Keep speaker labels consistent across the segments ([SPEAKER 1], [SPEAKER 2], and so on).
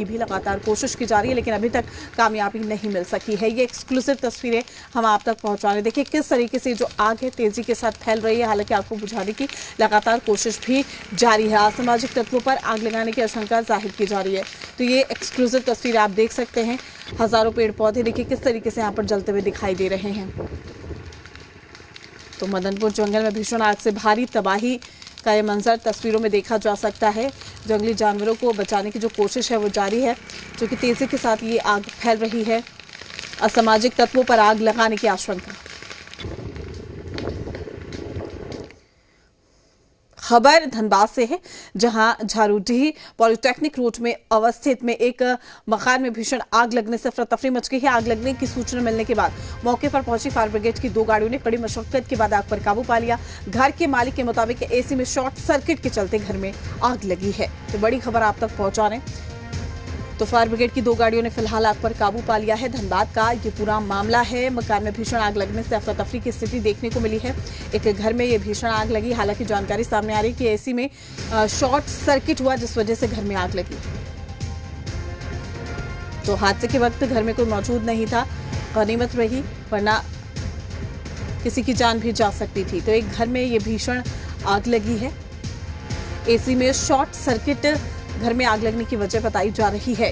[SPEAKER 1] की भी लगातार कोशिश की जा रही है, लेकिन अभी तक कामयाबी नहीं मिल सकी है। ये एक्सक्लूसिव तस्वीरें हम आप तक पहुंचा रहे। देखिए किस तरीके से जो आग है तेजी के साथ फैल रही है, हालांकि आग को बुझाने की लगातार कोशिश भी जारी है। असामाजिक तत्वों पर आग लगाने की आशंका जाहिर की जा रही है। तो ये एक्सक्लूसिव तस्वीर आप देख सकते हैं। हजारों पेड़ पौधे देखिए किस तरीके से यहाँ पर जलते हुए दिखाई दे रहे हैं। तो मदनपुर जंगल में भीषण आग से भारी तबाही का ये मंजर तस्वीरों में देखा जा सकता है। जंगली जानवरों को बचाने की जो कोशिश है वो जारी है, जो कि तेजी के साथ ये आग फैल रही है। असामाजिक तत्वों पर आग लगाने की आशंका। खबर धनबाद से है, जहां झारूडीह पॉलिटेक्निक रोड में अवस्थित में एक मकान में भीषण आग लगने से अफरा तफरी मच गई है। आग लगने की सूचना मिलने के बाद मौके पर पहुंची फायर ब्रिगेड की 2 गाड़ियों ने कड़ी मशक्कत के बाद आग पर काबू पा लिया। घर के मालिक के मुताबिक एसी में शॉर्ट सर्किट के चलते घर में आग लगी है। तो बड़ी खबर आप तक पहुंचा रहे हैं। तो फायर ब्रिगेड की 2 गाड़ियों ने फिलहाल आग पर काबू पा लिया है। धनबाद का ये पूरा मामला है। मकान में भीषण आग लगने से अफरा तफरी की स्थिति देखने को मिली है। एक घर में ये भीषण आग लगी। हालांकि जानकारी सामने आ रही है कि एसी में शॉर्ट सर्किट हुआ, जिस वजह से घर में आग लगी। तो हादसे के वक्त घर में कोई मौजूद नहीं था, गनीमत रही, वरना किसी की जान भी जा सकती थी। तो एक घर में ये भीषण आग लगी है। एसी में शॉर्ट सर्किट घर में आग लगने की वजह बताई जा रही है।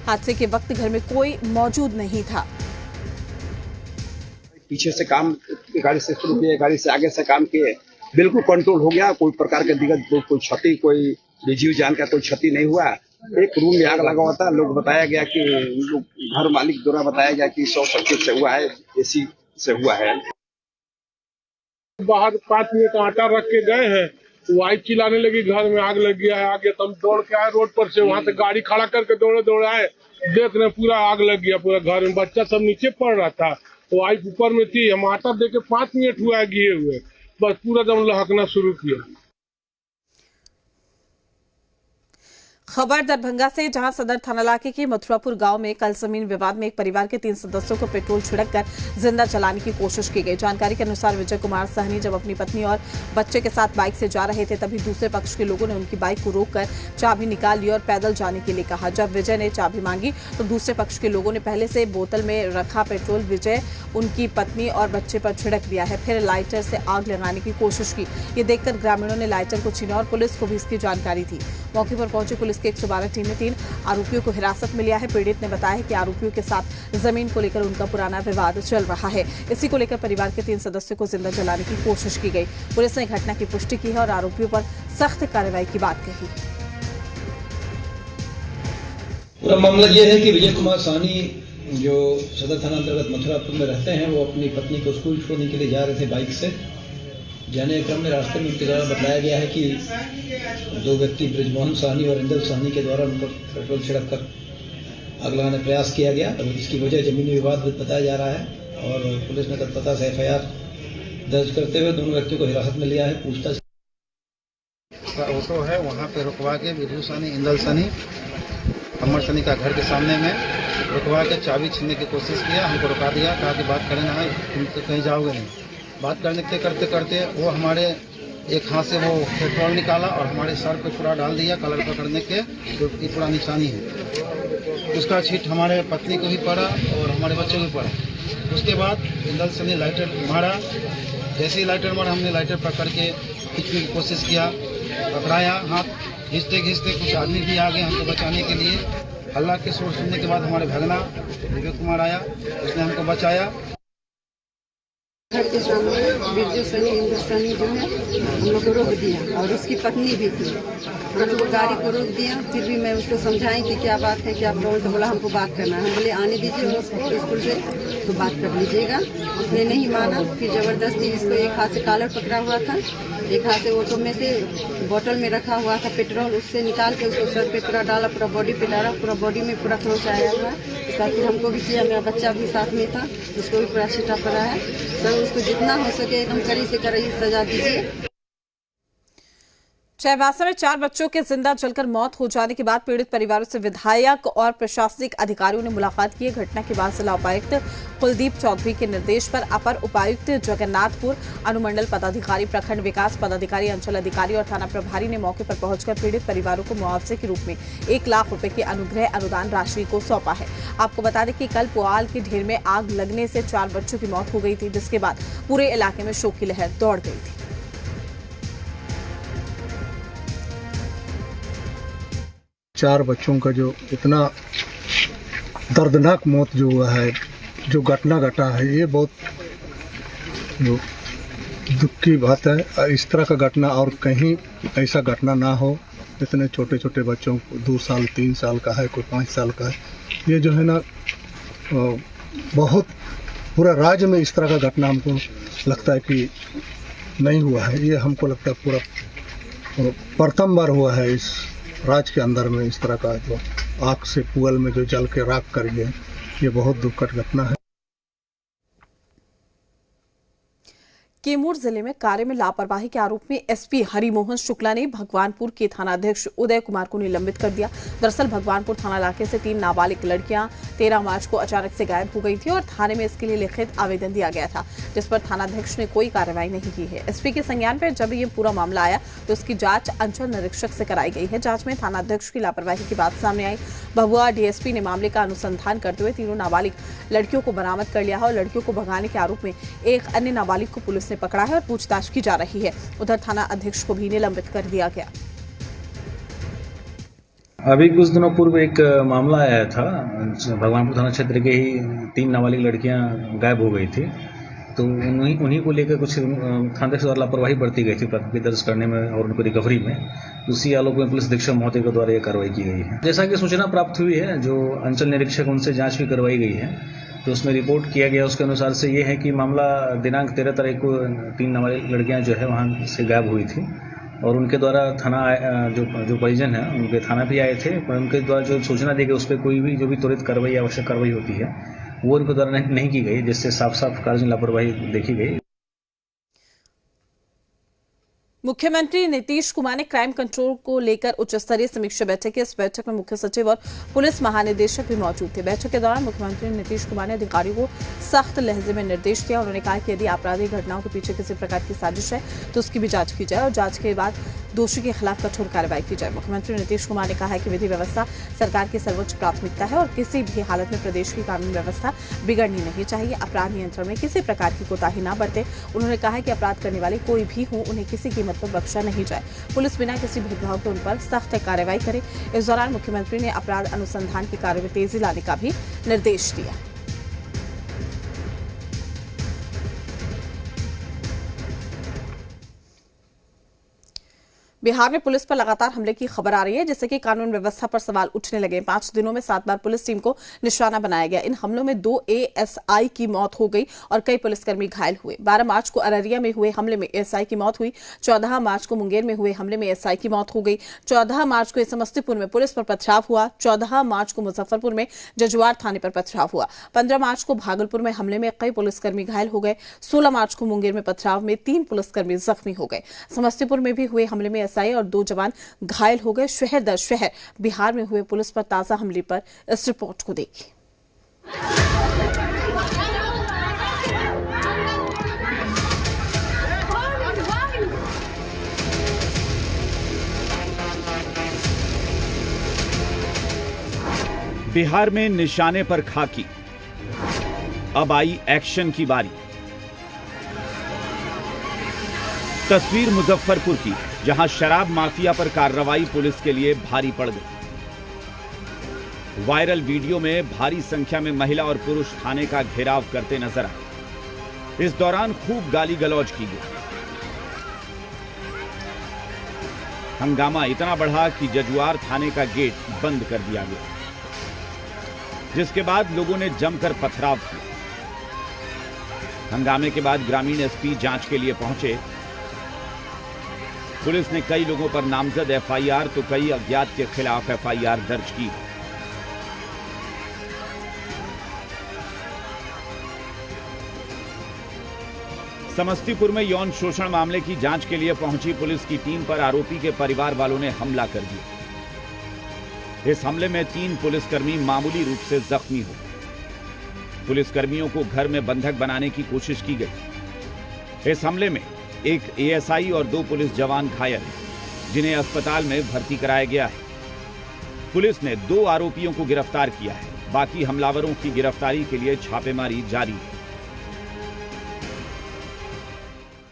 [SPEAKER 1] हादसे के वक्त घर में कोई मौजूद नहीं था।
[SPEAKER 2] पीछे से काम गाड़ी से शुरू किए, गाड़ी से आगे से काम किए, बिल्कुल कंट्रोल हो गया। कोई प्रकार के दिक्कत, कोई क्षति, कोई जीव जान का कोई क्षति नहीं हुआ। एक रूम में आग लगा हुआ था। लोग बताया गया कि घर मालिक द्वारा बताया गया कि शॉर्ट सर्किट से हुआ है, एसी से हुआ है।
[SPEAKER 3] बाहर 5 मिनट आटा रख के गए हैं, वाइफ चिल्लाने लगी घर में आग लग गया है। आगे तो हम दौड़ के आए रोड पर से, वहाँ से गाड़ी खड़ा करके दौड़े आए, देख रहे पूरा आग लग गया पूरा घर में। बच्चा सब नीचे पड़ रहा था, वाइफ ऊपर में थी। हम आटा दे के 5 मिनट हुआ है गिरे हुए, बस पूरा दम लहकना शुरू किया।
[SPEAKER 1] खबर दरभंगा से, जहां सदर थाना इलाके के मथुरापुर गांव में कल जमीन विवाद में एक परिवार के 3 सदस्यों को पेट्रोल छिड़ककर जिंदा जलाने की कोशिश की गई। जानकारी के अनुसार विजय कुमार सहनी जब अपनी पत्नी और बच्चे के साथ बाइक से जा रहे थे, तभी दूसरे पक्ष के लोगों ने उनकी बाइक को रोककर चाबी निकाल ली और पैदल जाने के लिए कहा। जब विजय ने चाबी मांगी तो दूसरे पक्ष के लोगों ने पहले से बोतल में रखा पेट्रोल विजय, उनकी पत्नी और बच्चे पर छिड़क दिया है। फिर लाइटर से आग लगाने की कोशिश की। ये देखकर ग्रामीणों ने लाइटर को छीना और पुलिस को भी इसकी जानकारी थी। मौके पर पहुंची पुलिस की 112 टीम ने 3 आरोपियों को हिरासत में लिया है। पीड़ित ने बताया है कि आरोपियों के साथ जमीन को लेकर उनका पुराना विवाद चल रहा है। इसी को लेकर परिवार के 3 सदस्यों को जिंदा जलाने की कोशिश की गई। पुलिस ने घटना की पुष्टि की है और आरोपियों पर सख्त कार्रवाई की बात कही।
[SPEAKER 4] पूरा मामला यह है कि विजय कुमार साहनी जो सदर थाना अंतर्गत मथुरापुर में रहते हैं, वो अपनी पत्नी को स्कूल छोड़ने के लिए जा रहे थे बाइक से। जाने के क्रम में रास्ते में उनके द्वारा बताया गया है कि 2 व्यक्ति ब्रिजमोहन साहनी और इंदल साहनी के द्वारा उन पर पेट्रोल छिड़क कर आग लगाने का प्रयास किया गया। तो इसकी वजह जमीनी विवाद बताया जा रहा है और पुलिस ने तत्परता से FIR दर्ज करते हुए दोनों व्यक्तियों को हिरासत में लिया है। पूछताछ
[SPEAKER 5] का ऑटो है, वहाँ पे रुकवा के बिरजू साहनी, इंदल साहनी, अमर साहनी का घर के सामने में रुकवा के चाबी छीनने की कोशिश किया। हमको रुका दिया, कहा कि बात करना है, तुम तो कहीं जाओगे नहीं। बात करने के करते करते वो हमारे एक हाथ से वो पेट्रोल निकाला और हमारे सर पे पूरा डाल दिया। कलर पकड़ने के जो ये पूरा निशानी है, उसका छींट हमारे पत्नी को भी पड़ा और हमारे बच्चों को भी पड़ा। उसके बाद इंदल से ने लाइटर मारा। जैसे ही लाइटर मारा, हमने लाइटर पकड़ के खींचने की कोशिश किया, पकड़ाया। हाथ घिसते घिसते कुछ आदमी भी आ गए हमको बचाने के लिए। हल्ला के शोर सुनने के बाद हमारे भगना विजय कुमार आया, उसने हमको बचाया।
[SPEAKER 6] घर के सामने बिरजू सनी, हिंदुस्तानी जो है हम लोग को रोक दिया और उसकी पत्नी भी थी। हम लोग गाड़ी को रोक दिया। फिर भी मैं उसको समझाई कि क्या बात है, क्या प्रॉब्लम। तो बोला हमको बात करना है। हम बोले आने दीजिए उसको स्कूल से, तो बात कर लीजिएगा। उसने नहीं माना। फिर जबरदस्ती इसको एक हाथ से कॉलर पकड़ा हुआ था, एक हाथ से ऑटो में से बोतल में रखा हुआ था पेट्रोल, उससे निकाल के उसको सर पे पूरा डाला, पूरा बॉडी पे डाला, पूरा बॉडी में पूरा खरोच आया हुआ है। ताकि हमको भी किया, मेरा बच्चा भी साथ में था, उसको भी पूरा छीटा पड़ा है। सर उसको जितना हो सके एकदम कड़ी से कड़ी सजा दीजिए।
[SPEAKER 1] चाईबासा में 4 बच्चों के जिंदा जलकर मौत हो जाने के बाद पीड़ित परिवारों से विधायक और प्रशासनिक अधिकारियों ने मुलाकात की। घटना के बाद जिला उपायुक्त कुलदीप चौधरी के निर्देश पर अपर उपायुक्त जगन्नाथपुर, अनुमंडल पदाधिकारी, प्रखंड विकास पदाधिकारी, अंचल अधिकारी और थाना प्रभारी ने मौके पर पहुंचकर पीड़ित परिवारों को मुआवजे के रूप में 1 लाख रुपए की अनुग्रह अनुदान राशि को सौंपा है। आपको बता दें कि कल पुआल के ढेर में आग लगने से 4 बच्चों की मौत हो गई थी, जिसके बाद पूरे इलाके में शोक की लहर दौड़ गई थी।
[SPEAKER 7] 4 बच्चों का जो इतना दर्दनाक मौत जो हुआ है, जो घटना घटा है, ये बहुत जो दुख की बात है। इस तरह का घटना और कहीं ऐसा घटना ना हो। इतने छोटे छोटे बच्चों को 2 साल 3 साल का है, कोई 5 साल का है, ये जो है ना बहुत पूरा राज्य में इस तरह का घटना हमको लगता है कि नहीं हुआ है। ये हमको लगता है पूरा प्रथम बार हुआ है इस राज्य के अंदर में इस तरह का जो आग से पुअल में जो जल के राख कर गए, ये बहुत दुखद घटना है।
[SPEAKER 1] कैमूर जिले में कार्य में लापरवाही के आरोप में एसपी हरिमोहन शुक्ला ने भगवानपुर के थानाध्यक्ष उदय कुमार को निलंबित कर दिया। दरअसल भगवानपुर थाना इलाके से 3 नाबालिग लड़कियां 13 मार्च को अचानक से गायब हो गई थी और थाने में इसके लिए लिखित आवेदन दिया गया था, जिस पर थानाध्यक्ष ने कोई कार्रवाई नहीं की है। एसपी के संज्ञान पर जब ये पूरा मामला आया तो उसकी जांच अंचल निरीक्षक से कराई गई है। जांच में थानाध्यक्ष की लापरवाही की बात सामने आई। भभुआ डीएसपी ने मामले का अनुसंधान करते हुए तीनों नाबालिग लड़कियों को बरामद कर लिया है और लड़कियों को भगाने के आरोप में एक अन्य नाबालिग को पुलिस ने पकड़ा है और पूछताछ की जा रही है। उधर थाना अध्यक्ष को भी निलंबित कर दिया गया।
[SPEAKER 8] अभी कुछ दिनों पूर्व एक मामला आया था, भगवानपुर थाना क्षेत्र के ही 3 नाबालिग लड़कियां गायब हो गई थी, तो उन्हीं को लेकर कुछ थानाध्यक्ष द्वारा लापरवाही बरती गई थी प्राथमिकी दर्ज करने में और उनको रिकवरी में। उसी आलोक में पुलिस अधीक्षक महोदय के द्वारा यह कार्रवाई की गई है। जैसा कि सूचना प्राप्त हुई है, जो अंचल निरीक्षक उनसे जाँच भी करवाई गई है, तो उसमें रिपोर्ट किया गया। उसके अनुसार से ये है कि मामला दिनांक 13 तारीख को 3 नाबालिग लड़कियां जो है वहाँ से गायब हुई थी और उनके द्वारा थाना जो परिजन है उनके थाना भी आए थे, पर उनके द्वारा जो सूचना दी गई उस पर कोई भी जो भी त्वरित कार्रवाई आवश्यक कार्रवाई होती है वो उनके द्वारा नहीं की गई, जिससे साफ साफ कार्य लापरवाही देखी गई।
[SPEAKER 1] मुख्यमंत्री नीतीश कुमार ने क्राइम कंट्रोल को लेकर उच्च स्तरीय समीक्षा बैठक की। इस बैठक में मुख्य सचिव और पुलिस महानिदेशक भी मौजूद थे। बैठक के दौरान मुख्यमंत्री नीतीश कुमार ने अधिकारियों को सख्त लहजे में निर्देश दिया। उन्होंने कहा कि यदि आपराधिक घटनाओं के पीछे किसी प्रकार की साजिश है तो उसकी भी जांच की जाए और जांच के बाद दोषी के खिलाफ कठोर कार्रवाई की जाए। मुख्यमंत्री नीतीश कुमार ने कहा है कि विधि व्यवस्था सरकार की सर्वोच्च प्राथमिकता है और किसी भी हालत में प्रदेश की कानून व्यवस्था बिगड़नी नहीं चाहिए। अपराध नियंत्रण में किसी प्रकार की कोताही न बरते। उन्होंने कहा है कि अपराध करने वाले कोई भी हो, उन्हें किसी कीमत पर बख्शा नहीं जाए। पुलिस बिना किसी भेदभाव के उन पर सख्त कार्रवाई करे। इस दौरान मुख्यमंत्री ने अपराध अनुसंधान के कार्य में तेजी लाने का भी निर्देश दिया। बिहार में पुलिस पर लगातार हमले की खबर आ रही है, जिससे कि कानून व्यवस्था पर सवाल उठने लगे। 5 दिनों में 7 बार पुलिस टीम को निशाना बनाया गया। इन हमलों में 2 एएसआई की मौत हो गई और कई पुलिसकर्मी घायल हुए। 12 मार्च को अररिया में हुए हमले में एएसआई की मौत हुई। 14 मार्च को मुंगेर में हुए हमले में एएसआई की मौत हो गई। 14 मार्च को समस्तीपुर में पुलिस पर पथराव हुआ। 14 मार्च को मुजफ्फरपुर में जजुआर थाने पर पथराव हुआ। 15 मार्च को भागलपुर में हमले में कई पुलिसकर्मी घायल हो गए। 16 मार्च को मुंगेर में पथराव में 3 पुलिसकर्मी जख्मी हो गए। समस्तीपुर में भी हुए हमले में एएसआई और 2 जवान घायल हो गए। शहर दर शहर बिहार में हुए पुलिस पर ताजा हमले पर इस रिपोर्ट को देखिए।
[SPEAKER 9] बिहार में निशाने पर खाकी, अब आई एक्शन की बारी। तस्वीर मुजफ्फरपुर की, जहां शराब माफिया पर कार्रवाई पुलिस के लिए भारी पड़ गई। वायरल वीडियो में भारी संख्या में महिला और पुरुष थाने का घेराव करते नजर आए। इस दौरान खूब गाली गलौज की गई। हंगामा इतना बढ़ा कि जजुआर थाने का गेट बंद कर दिया गया, जिसके बाद लोगों ने जमकर पथराव किया। हंगामे के बाद ग्रामीण एसपी जांच के लिए पहुंचे। पुलिस ने कई लोगों पर नामजद एफआईआर तो कई अज्ञात के खिलाफ एफआईआर दर्ज की। समस्तीपुर में यौन शोषण मामले की जांच के लिए पहुंची पुलिस की टीम पर आरोपी के परिवार वालों ने हमला कर दिया। इस हमले में 3 पुलिसकर्मी मामूली रूप से जख्मी हो गए। पुलिसकर्मियों को घर में बंधक बनाने की कोशिश की गई। इस हमले में एक एएसआई और 2 पुलिस जवान घायल, जिन्हें अस्पताल में भर्ती कराया गया है। पुलिस ने 2 आरोपियों को गिरफ्तार किया है। बाकी हमलावरों की गिरफ्तारी के लिए छापेमारी जारी है।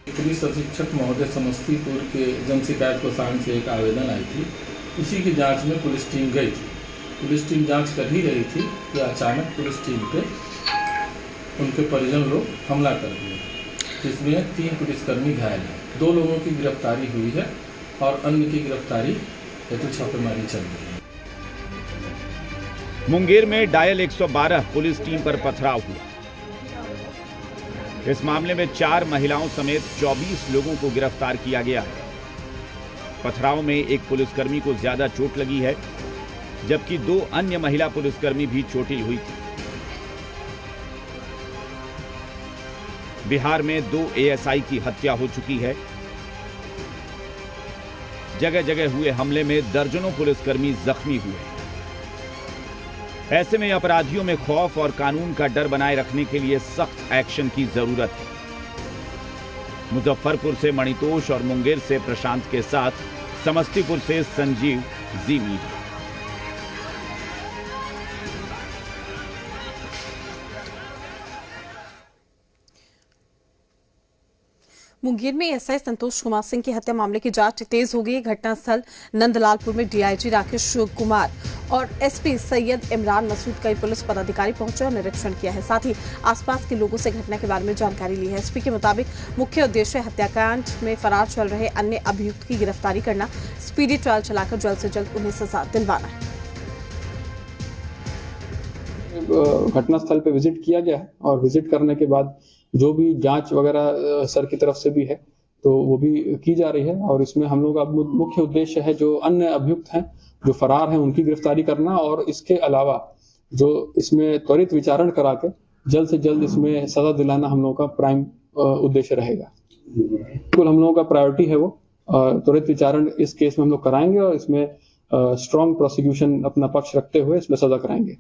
[SPEAKER 10] पुलिस अधीक्षक महोदय समस्तीपुर के जन शिकायत कोषांग से एक आवेदन आई थी। उसी की जांच में पुलिस टीम गई थी। पुलिस टीम जांच कर ही रही थी कि अचानक पुलिस टीम पे उनके परिजन लोग हमला कर दिए, जिसमें 3 पुलिसकर्मी घायल हैं। 2 लोगों की गिरफ्तारी हुई है और अन्य की गिरफ्तारी हेतु छापेमारी चल रही है।
[SPEAKER 9] मुंगेर में डायल 112 पुलिस टीम पर पथराव हुआ। इस मामले में 4 महिलाओं समेत 24 लोगों को गिरफ्तार किया गया है। पथराव में एक पुलिसकर्मी को ज्यादा चोट लगी है, जबकि 2 अन्य महिला पुलिसकर्मी भी चोटिल हुई थी। बिहार में 2 एएसआई की हत्या हो चुकी है। जगह जगह हुए हमले में दर्जनों पुलिसकर्मी जख्मी हुए। ऐसे में अपराधियों में खौफ और कानून का डर बनाए रखने के लिए सख्त एक्शन की जरूरत है। मुजफ्फरपुर से मणितोष और मुंगेर से प्रशांत के साथ समस्तीपुर से संजीव, जी मीडिया।
[SPEAKER 1] मुंगेर में एसआई संतोष कुमार सिंह की हत्या मामले की जांच तेज हो गई। घटनास्थल नंदलालपुर में डीआईजी राकेश कुमार और एसपी सैयद इमरान मसूद कई पुलिस पदाधिकारी पहुंचे और निरीक्षण किया है। साथ ही आसपास के लोगों से घटना के बारे में जानकारी ली है। एसपी के मुताबिक मुख्य उद्देश्य हत्याकांड में फरार चल रहे अन्य अभियुक्त की गिरफ्तारी करना, स्पीडी ट्रायल चलाकर जल्द से जल्द उन्हें सजा दिलवाना है।
[SPEAKER 11] घटनास्थल पे विजिट किया गया है और विजिट करने के बाद जो भी जांच वगैरह सर की तरफ से भी है तो वो भी की जा रही है। और इसमें हम लोग का मुख्य उद्देश्य है जो अन्य अभियुक्त हैं जो फरार हैं उनकी गिरफ्तारी करना, और इसके अलावा जो इसमें त्वरित विचारण करा के जल्द से जल्द इसमें सजा दिलाना हम लोगों का प्राइम उद्देश्य रहेगा। बिल्कुल हम लोगों का प्रायोरिटी है वो त्वरित विचारण इस केस में हम लोग कराएंगे और इसमें स्ट्रॉन्ग प्रोसिक्यूशन अपना पक्ष रखते हुए इसमें सजा कराएंगे।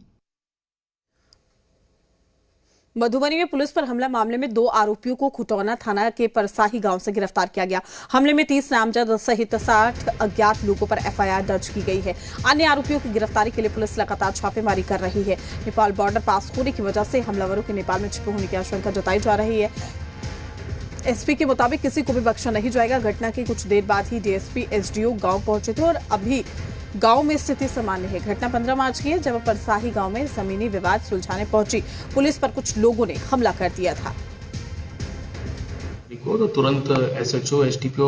[SPEAKER 1] मधुबनी में पुलिस पर हमला मामले में 2 आरोपियों को खुटौना थाना के परसाही गांव से गिरफ्तार किया गया। हमले में 30 नामजद सहित 60 अज्ञात लोगों पर एफआईआर दर्ज की गई है। अन्य आरोपियों की गिरफ्तारी के लिए पुलिस लगातार छापेमारी कर रही है। नेपाल बॉर्डर पास होने की वजह से हमलावरों के नेपाल में छिपे होने की आशंका जताई जा रही है। एसपी के मुताबिक किसी को भी बख्शा नहीं जाएगा। घटना के कुछ देर बाद ही डीएसपी एसडीओ गांव पहुंचे थे और अभी गांव में स्थिति सामान्य है। घटना 15 मार्च की है, जब परसाही गांव में जमीनी विवाद सुलझाने पहुंची पुलिस पर कुछ लोगों ने हमला कर दिया था।
[SPEAKER 12] तो तुरंत एसएचओ एसडीपीओ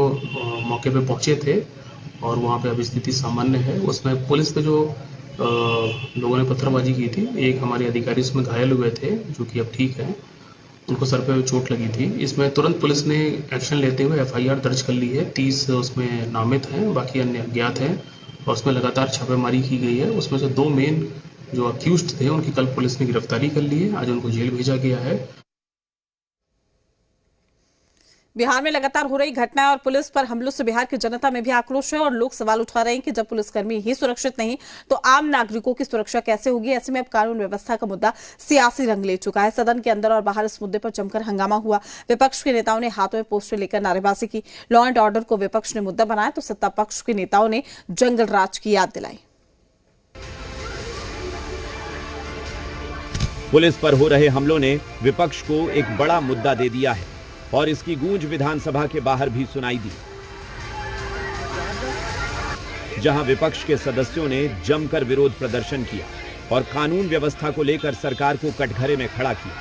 [SPEAKER 12] मौके पे पहुंचे थे और वहां पे अभी स्थिति सामान्य है। उसमें पुलिस पे जो लोगों ने पत्थरबाजी की थी, एक हमारे अधिकारी उसमें घायल हुए थे जो कि अब ठीक है, उनको सर पे चोट लगी थी। इसमें तुरंत पुलिस ने एक्शन लेते हुए एफआईआर दर्ज कर ली है। 30 उसमें नामित हैं, बाकी अन्य अज्ञात हैं और उसमें लगातार छापेमारी की गई है। उसमें से 2 मेन जो अक्यूज्ड थे उनकी कल पुलिस ने गिरफ्तारी कर ली है। आज उनको जेल भेजा गया है।
[SPEAKER 1] बिहार में लगातार हो रही घटना और पुलिस पर हमलों से बिहार की जनता में भी आक्रोश है और लोग सवाल उठा रहे हैं कि जब पुलिसकर्मी ही सुरक्षित नहीं तो आम नागरिकों की सुरक्षा कैसे होगी। ऐसे में अब कानून व्यवस्था का मुद्दा सियासी रंग ले चुका है। सदन के अंदर और बाहर इस मुद्दे पर जमकर हंगामा हुआ। विपक्ष के नेताओं ने हाथों में पोस्टर लेकर नारेबाजी की। लॉ एंड ऑर्डर को विपक्ष ने मुद्दा बनाया तो सत्ता पक्ष के नेताओं ने जंगल राज की याद दिलाई।
[SPEAKER 9] पुलिस पर हो रहे हमलों ने विपक्ष को एक बड़ा मुद्दा दे दिया है और इसकी गूंज विधानसभा के बाहर भी सुनाई दी, जहां विपक्ष के सदस्यों ने जमकर विरोध प्रदर्शन किया और कानून व्यवस्था को लेकर सरकार को कटघरे में खड़ा किया।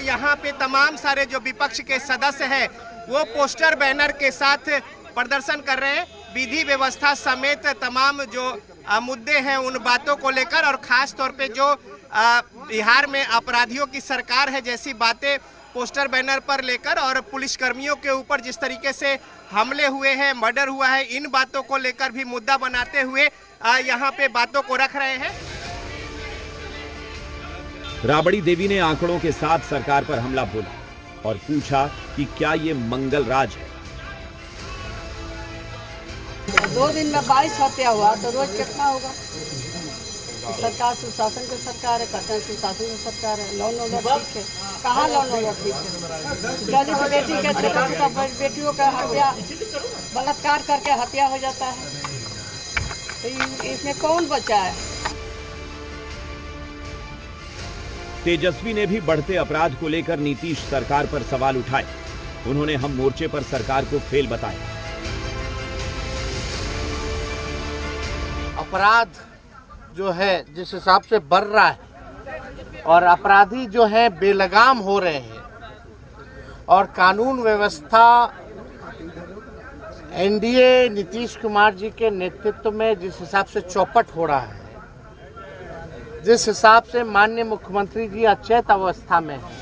[SPEAKER 13] यहाँ पे तमाम सारे जो विपक्ष के सदस्य हैं वो पोस्टर बैनर के साथ प्रदर्शन कर रहे हैं। विधि व्यवस्था समेत तमाम जो मुद्दे हैं उन बातों को लेकर, और खास तौर पे जो बिहार में अपराधियों की सरकार है जैसी बातें पोस्टर बैनर पर लेकर, और पुलिसकर्मियों के ऊपर जिस तरीके से हमले हुए हैं, मर्डर हुआ है, इन बातों को लेकर भी मुद्दा बनाते हुए यहाँ पे बातों को रख रहे हैं।
[SPEAKER 9] राबड़ी देवी ने आंकड़ों के साथ सरकार पर हमला बोला और पूछा कि क्या ये मंगल राज है।
[SPEAKER 6] 2 दिन में 22 हत्या हुआ तो रोज कितना होगा? सरकार सुशासन की सरकार है, कहते हैं सुशासन की सरकार है। लॉ ऑर्डर ठीक है, कहाँ लॉ ऑर्डर ठीक है? दलित बेटी के छोटा बेटियों का हत्या, बलात्कार करके हत्या हो जाता है, तो इसमें कौन बचा है?
[SPEAKER 9] तेजस्वी ने भी बढ़ते अपराध को लेकर नीतीश सरकार पर सवाल उठाए। उन्होंने हम मोर्चे पर सरकार को फेल बताया।
[SPEAKER 14] अपराध जो है जिस हिसाब से बढ़ रहा है और अपराधी जो है बेलगाम हो रहे हैं और कानून व्यवस्था एनडीए नीतीश कुमार जी के नेतृत्व में जिस हिसाब से चौपट हो रहा है, जिस हिसाब से माननीय मुख्यमंत्री जी अचेत अवस्था में है,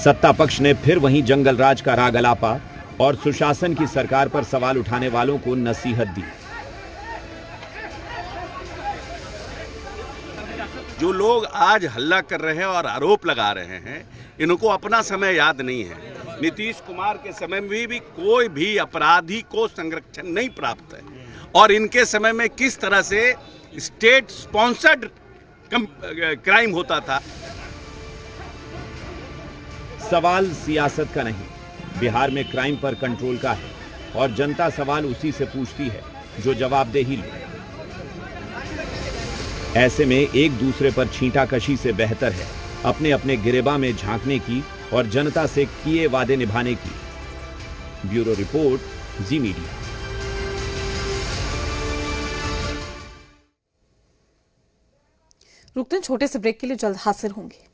[SPEAKER 9] सत्ता पक्ष ने फिर वहीं जंगल राज का राग अलापा और सुशासन की सरकार पर सवाल उठाने वालों को नसीहत दी।
[SPEAKER 15] जो लोग आज हल्ला कर रहे हैं और आरोप लगा रहे हैं, इनको अपना समय याद नहीं है। नीतीश कुमार के समय में भी कोई भी अपराधी को संरक्षण नहीं प्राप्त है और इनके समय में किस तरह से स्टेट स्पॉन्सर्ड क्राइम होता था।
[SPEAKER 9] सवाल सियासत का नहीं, बिहार में क्राइम पर कंट्रोल का है और जनता सवाल उसी से पूछती है जो जवाबदेही ले। ऐसे में एक दूसरे पर छींटाकशी से बेहतर है अपने अपने गिरेबा में झांकने की और जनता से किए वादे निभाने की। ब्यूरो रिपोर्ट, जी मीडिया।
[SPEAKER 1] रुकते हैं छोटे से ब्रेक के लिए, जल्द हाजिर होंगे।